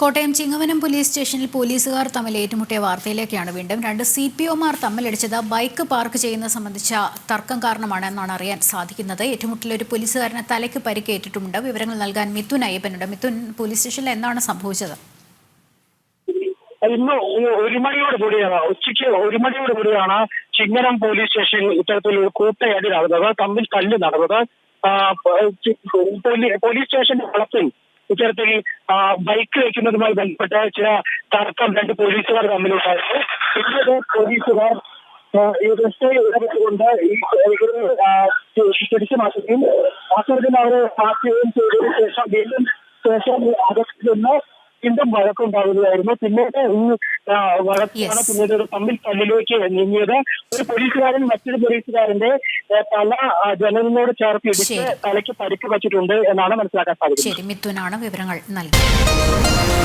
Kottayam Chingavanam police സ്റ്റേഷനിൽ പോലീസുകാർ തമ്മിൽ ഏറ്റുമുട്ടിയ വാർത്തയിലേക്കാണ് വീണ്ടും. രണ്ട് CPOമാർ തമ്മിലടിച്ചത് ബൈക്ക് പാർക്ക് ചെയ്യുന്നത് സംബന്ധിച്ച തർക്കം കാരണമാണ് എന്നാണ് അറിയാൻ സാധിക്കുന്നത്. ഏറ്റുമുട്ടലിൽ ഒരു പോലീസുകാരന് തലയ്ക്ക് പരിക്കേറ്റിട്ടുണ്ട്. വിവരങ്ങൾ നൽകാൻ മിഥുൻ അയ്യപ്പനുണ്ട്. മിഥുൻ, പോലീസ് സ്റ്റേഷനിൽ എന്താണ് സംഭവിച്ചത്? ഇന്ന് ഉച്ചയ്ക്ക് 1 മണിയോടുകൂടിയാണ് ചിങ്ങവനം പോലീസ് സ്റ്റേഷനിൽ ഇത്തരത്തിലൊരു കൂട്ടയടി നടന്നത്, തമ്മിൽ തല്ല് നടന്നത്. പോലീസ് സ്റ്റേഷന്റെ വളപ്പിൽ ഇത്തരത്തിൽ ബൈക്ക് വയ്ക്കുന്നതുമായി ബന്ധപ്പെട്ട് ചില തർക്കം രണ്ട് പോലീസുകാർ തമ്മിലുണ്ടായിരുന്നു. പിന്നീട് പോലീസുകാർ കൊണ്ട് പിടിച്ചു മാറ്റുകയും അത്തരത്തിൽ അവരെ മാറ്റുകയും ചെയ്തതിനു ശേഷം വീണ്ടും സ്റ്റേഷൻ അകത്ത് നിന്ന് വീണ്ടും വഴക്കുണ്ടാവുകയായിരുന്നു. പിന്നീട് ഈ വഴക്കാണ് പിന്നീട് ഒരു തമ്മിൽ തല്ലിലേക്ക് നീങ്ങിയത്. ഒരു പോലീസുകാരൻ മറ്റൊരു പോലീസുകാരന്റെ തല ജനലിനോട് ചേർത്ത് ഇടിച്ച് തലയ്ക്ക് പരിക്ക് വച്ചിട്ടുണ്ട് എന്നാണ് മനസ്സിലാക്കാൻ സാധിക്കുന്നത്. ശരി, മിഥുനാണ് വിവരങ്ങൾ നൽകിയത്.